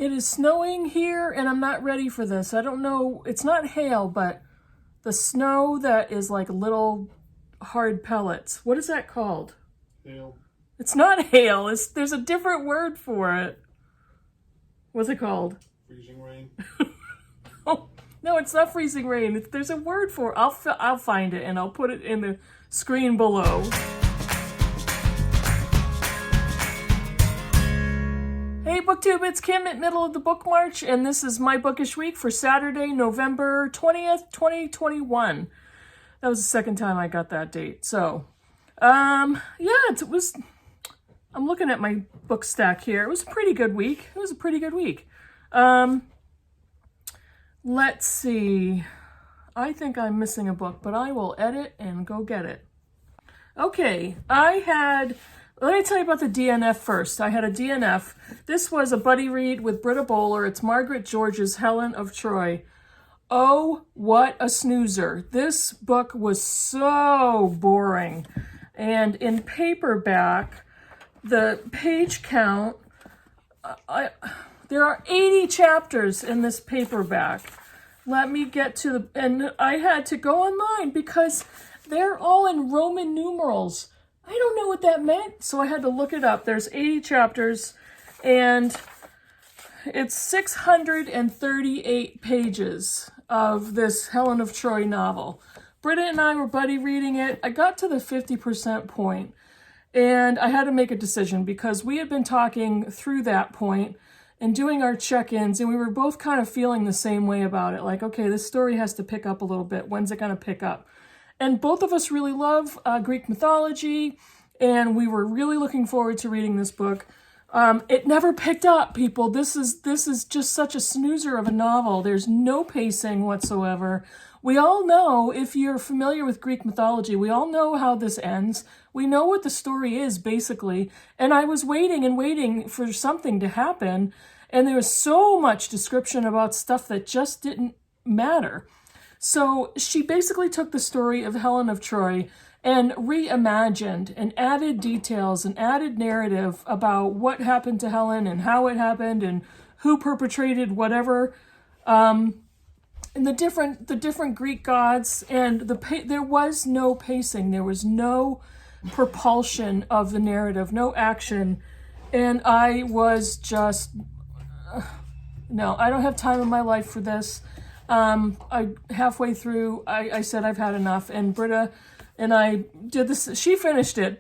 It is snowing here, and I'm not ready for this. I don't know. It's not hail, but the snow that is like little hard pellets. What is that called? Hail. It's not hail. There's a different word for it. What's it called? Freezing rain. Oh, no, it's not freezing rain. There's a word for it. I'll find it, and I'll put it in the screen below. Hey BookTube, it's Kim at Middle of the Book March, and this is my Bookish Week for Saturday, November 20th, 2021. That was the second time I got that date. So, yeah, it was, I'm looking at my book stack here. It was a pretty good week. Let's see. I think I'm missing a book, but I will edit and go get it. Okay, let me tell you about the DNF first. I had a DNF. This was a buddy read with Britta Bowler. It's Margaret George's Helen of Troy. Oh, what a snoozer. This book was so boring. And in paperback, the page count, there are 80 chapters in this paperback. Let me get to and I had to go online because they're all in Roman numerals. I don't know what that meant, so I had to look it up. There's 80 chapters, and it's 638 pages of this Helen of Troy novel. Britta and I were buddy reading it. I got to the 50% point, and I had to make a decision because we had been talking through that point and doing our check-ins, and we were both kind of feeling the same way about it. Like, okay, this story has to pick up a little bit. When's it going to pick up? And both of us really love Greek mythology, and we were really looking forward to reading this book. It never picked up, people. This is just such a snoozer of a novel. There's no pacing whatsoever. We all know, if you're familiar with Greek mythology, we all know how this ends. We know what the story is, basically. And I was waiting and waiting for something to happen, and there was so much description about stuff that just didn't matter. So she basically took the story of Helen of Troy and reimagined and added details and added narrative about what happened to Helen and how it happened and who perpetrated whatever, and the different Greek gods. And there was no pacing. There was no propulsion of the narrative, no action. And I was just, no, I don't have time in my life for this. Halfway through, I said I've had enough, and Britta and I did this. She finished it,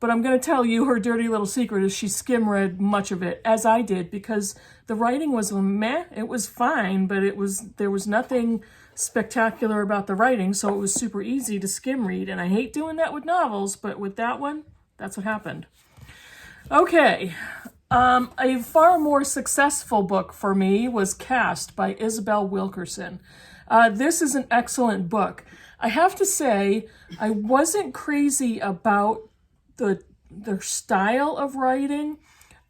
but I'm going to tell you her dirty little secret is she skim read much of it, as I did, because the writing was meh. It was fine, but there was nothing spectacular about the writing, so it was super easy to skim read, and I hate doing that with novels, but with that one, that's what happened. Okay. A far more successful book for me was Cast by Isabel Wilkerson. This is an excellent book. I have to say, I wasn't crazy about the style of writing.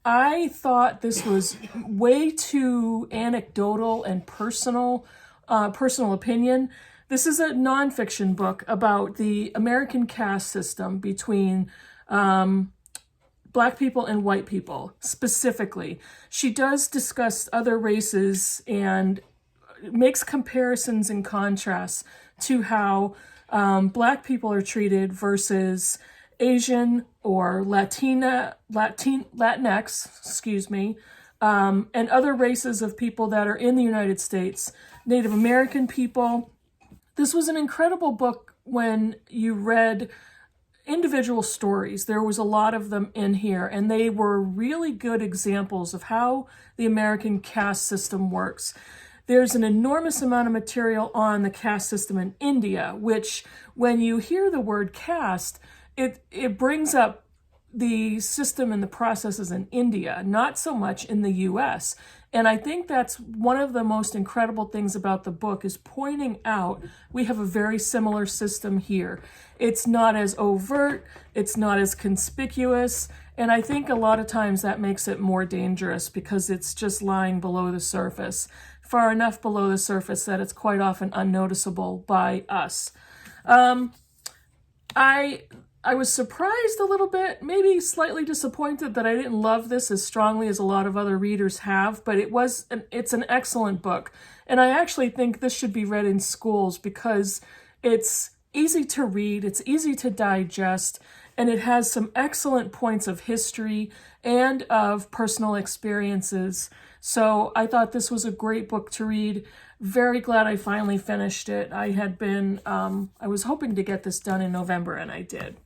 I thought this was way too anecdotal and personal opinion. This is a nonfiction book about the American caste system between Black people and white people, specifically. She does discuss other races and makes comparisons and contrasts to how Black people are treated versus Asian or Latinx, and other races of people that are in the United States, Native American people. This was an incredible book when you read individual stories. There was a lot of them in here, and they were really good examples of how the American caste system works. There's an enormous amount of material on the caste system in India, which when you hear the word caste, it brings up the system and the processes in India, not so much in the US. And I think that's one of the most incredible things about the book, is pointing out we have a very similar system here. It's not as overt, it's not as conspicuous, and I think a lot of times that makes it more dangerous because it's just lying below the surface, far enough below the surface that it's quite often unnoticeable by us. I I was surprised a little bit, maybe slightly disappointed that I didn't love this as strongly as a lot of other readers have, but it's an excellent book. And I actually think this should be read in schools because it's easy to read, it's easy to digest, and it has some excellent points of history and of personal experiences. So I thought this was a great book to read. Very glad I finally finished it. I was hoping to get this done in November, and I did.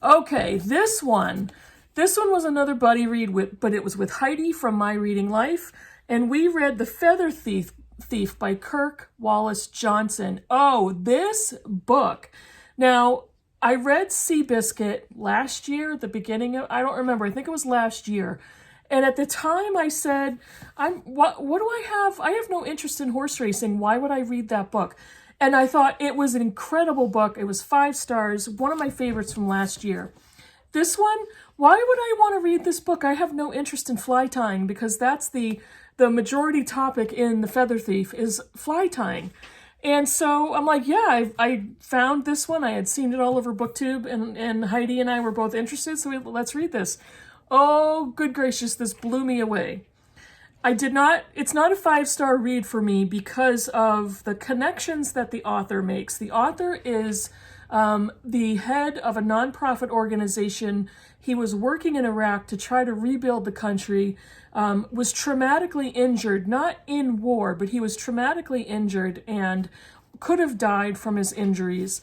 Okay, this one was another buddy read, but it was with Heidi from My Reading Life, and we read The Feather Thief by Kirk Wallace Johnson. Oh, this book. Now, I read Seabiscuit last year, the beginning of, I don't remember, I think it was last year. And at the time I said, what do I have? I have no interest in horse racing. Why would I read that book? And I thought it was an incredible book. It was 5 stars, one of my favorites from last year. This one, why would I want to read this book? I have no interest in fly tying because that's the majority topic in The Feather Thief is fly tying. And so I'm like, yeah, I found this one. I had seen it all over BookTube, and Heidi and I were both interested, so let's read this. Oh, good gracious, this blew me away. It's not a 5-star read for me because of the connections that the author makes. The author is the head of a nonprofit organization. He was working in Iraq to try to rebuild the country, was traumatically injured, not in war, but he was traumatically injured and could have died from his injuries.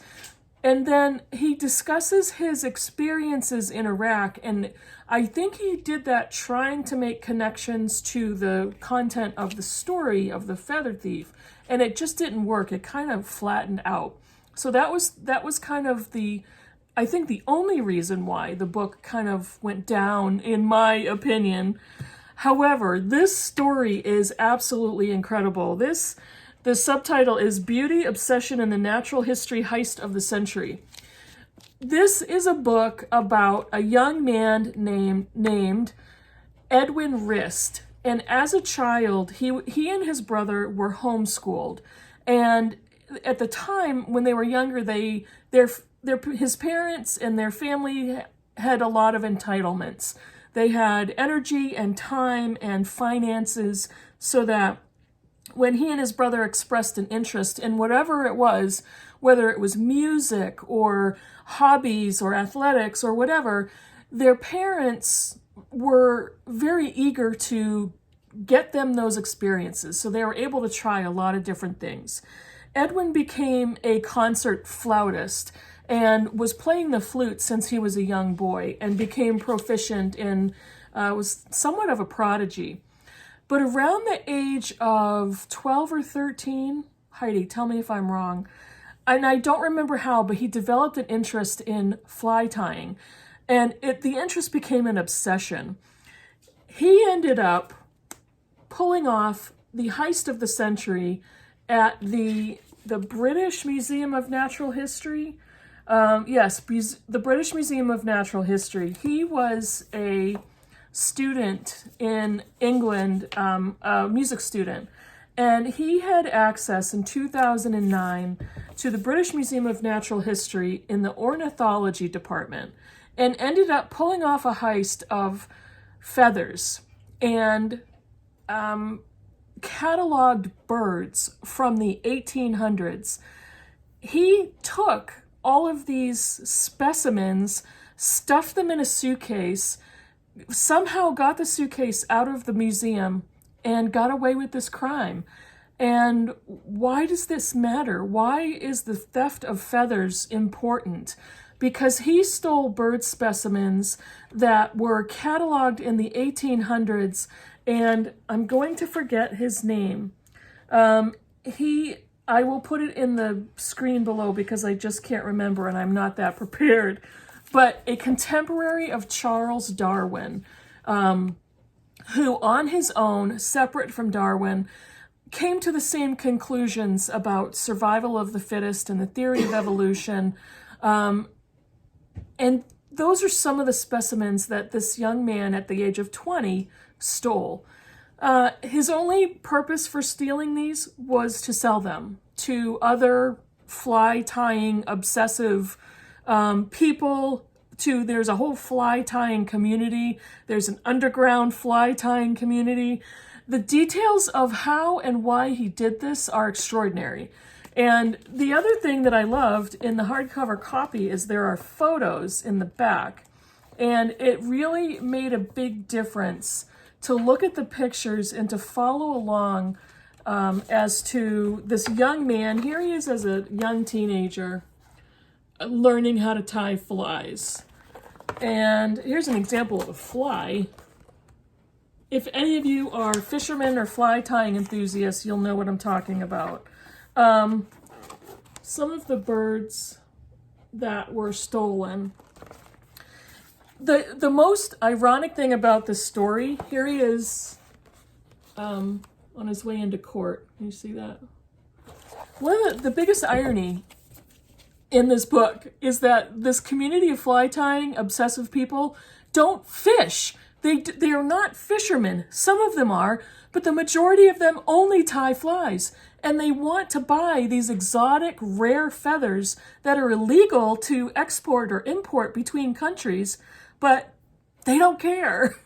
And then he discusses his experiences in Iraq, and I think he did that trying to make connections to the content of the story of The Feather Thief, and it just didn't work. It kind of flattened out. So that was kind of I think the only reason why the book kind of went down, in my opinion. However, this story is absolutely incredible. The subtitle is Beauty, Obsession, and the Natural History Heist of the Century. This is a book about a young man named Edwin Rist. And as a child, he and his brother were homeschooled. And at the time when they were younger, his parents and their family had a lot of entitlements. They had energy and time and finances so that when he and his brother expressed an interest in whatever it was, whether it was music or hobbies or athletics or whatever, their parents were very eager to get them those experiences. So they were able to try a lot of different things. Edwin became a concert flautist and was playing the flute since he was a young boy and became proficient and was somewhat of a prodigy. But around the age of 12 or 13, Heidi, tell me if I'm wrong, and I don't remember how, but he developed an interest in fly tying, and the interest became an obsession. He ended up pulling off the heist of the century at the British Museum of Natural History. The British Museum of Natural History. He was a student in England, a music student, and he had access in 2009 to the British Museum of Natural History in the ornithology department and ended up pulling off a heist of feathers and cataloged birds from the 1800s. He took all of these specimens, stuffed them in a suitcase, somehow got the suitcase out of the museum and got away with this crime. And why does this matter? Why is the theft of feathers important? Because he stole bird specimens that were cataloged in the 1800s, and I'm going to forget his name. I will put it in the screen below because I just can't remember and I'm not that prepared. But a contemporary of Charles Darwin, who on his own, separate from Darwin, came to the same conclusions about survival of the fittest and the theory of evolution. And those are some of the specimens that this young man at the age of 20 stole. His only purpose for stealing these was to sell them to other fly tying obsessive people to, there's a whole fly tying community. There's an underground fly tying community. The details of how and why he did this are extraordinary. And the other thing that I loved in the hardcover copy is there are photos in the back. And it really made a big difference to look at the pictures and to follow along as to this young man. Here he is as a young teenager learning how to tie flies. And here's an example of a fly. If any of you are fishermen or fly tying enthusiasts, you'll know what I'm talking about. Some of the birds that were stolen. The most ironic thing about this story, here he is on his way into court. Can you see that? One of the biggest irony in this book is that this community of fly tying obsessive people don't fish. They are not fishermen. Some of them are, but the majority of them only tie flies. And they want to buy these exotic, rare feathers that are illegal to export or import between countries, but they don't care.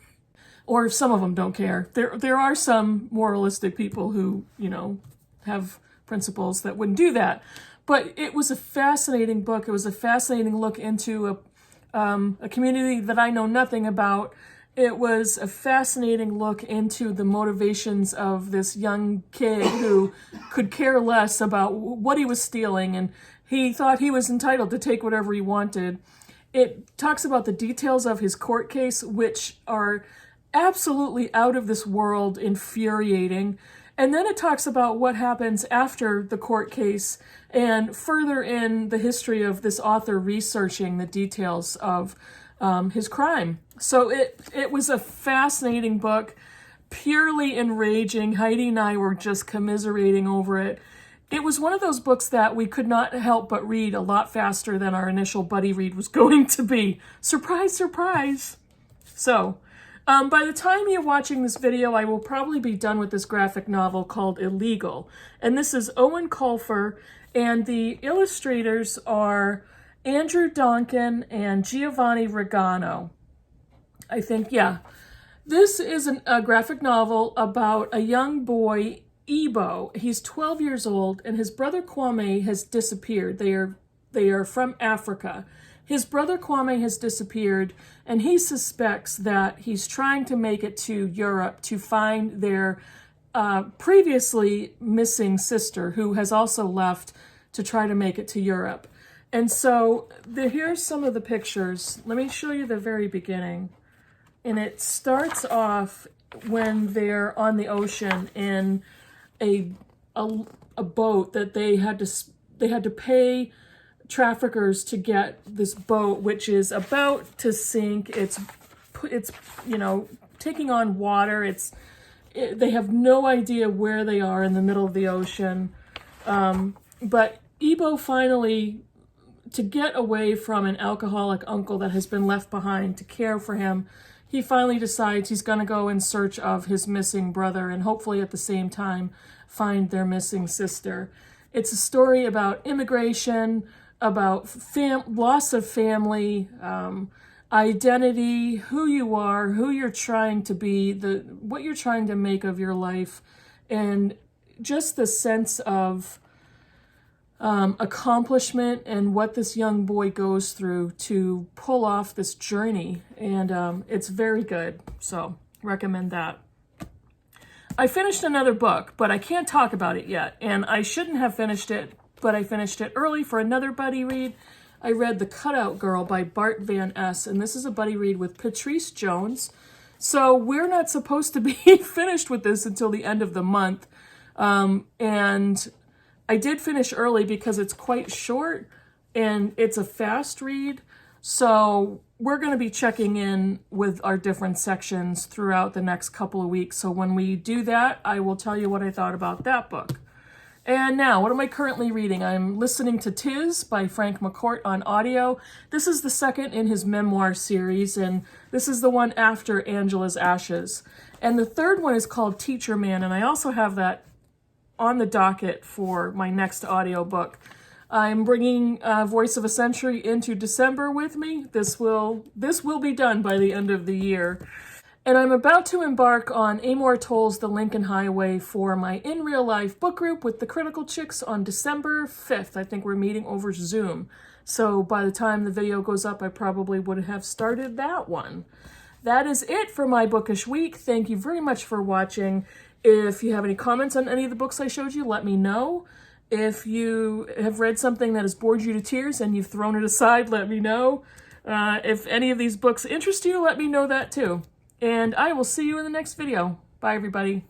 Or some of them don't care. There are some moralistic people who, you know, have principles that wouldn't do that. But it was a fascinating book. It was a fascinating look into a community that I know nothing about. It was a fascinating look into the motivations of this young kid who could care less about what he was stealing, and he thought he was entitled to take whatever he wanted. It talks about the details of his court case, which are absolutely out of this world, infuriating. And then it talks about what happens after the court case and further in the history of this author researching the details of his crime. So it was a fascinating book, purely enraging. Heidi and I were just commiserating over it. It was one of those books that we could not help but read a lot faster than our initial buddy read was going to be. Surprise, surprise. So, by the time you're watching this video, I will probably be done with this graphic novel called Illegal. And this is Owen Colfer, and the illustrators are Andrew Donkin and Giovanni Regano. I think, yeah. This is a graphic novel about a young boy, Ibo. He's 12 years old, and his brother Kwame has disappeared. They are from Africa. His brother Kwame has disappeared, and he suspects that he's trying to make it to Europe to find their previously missing sister, who has also left to try to make it to Europe. And so here's some of the pictures. Let me show you the very beginning. And it starts off when they're on the ocean in a boat that they had to pay traffickers to get this boat, which is about to sink. It's you know, taking on water. They have no idea where they are in the middle of the ocean. But Ibo finally, to get away from an alcoholic uncle that has been left behind to care for him, he finally decides he's going to go in search of his missing brother and hopefully at the same time find their missing sister. It's a story about immigration, about loss of family, identity, who you are, who you're trying to be, what you're trying to make of your life, and just the sense of accomplishment and what this young boy goes through to pull off this journey. And it's very good, so recommend that. I finished another book, but I can't talk about it yet, and I shouldn't have finished it, but I finished it early for another buddy read. I read The Cutout Girl by Bart Van S, and this is a buddy read with Patrice Jones. So we're not supposed to be finished with this until the end of the month. And I did finish early because it's quite short and it's a fast read. So we're going to be checking in with our different sections throughout the next couple of weeks. So when we do that, I will tell you what I thought about that book. And now, what am I currently reading? I'm listening to Tis by Frank McCourt on audio. This is the second in his memoir series, and this is the one after Angela's Ashes. And the third one is called Teacher Man, and I also have that on the docket for my next audiobook. I'm bringing Voice of a Century into December with me. This will be done by the end of the year. And I'm about to embark on Amor Towles' The Lincoln Highway for my in real life book group with the Critical Chicks on December 5th. I think we're meeting over Zoom. So by the time the video goes up, I probably would have started that one. That is it for my bookish week. Thank you very much for watching. If you have any comments on any of the books I showed you, let me know. If you have read something that has bored you to tears and you've thrown it aside, let me know. If any of these books interest you, let me know that too. And I will see you in the next video. Bye, everybody.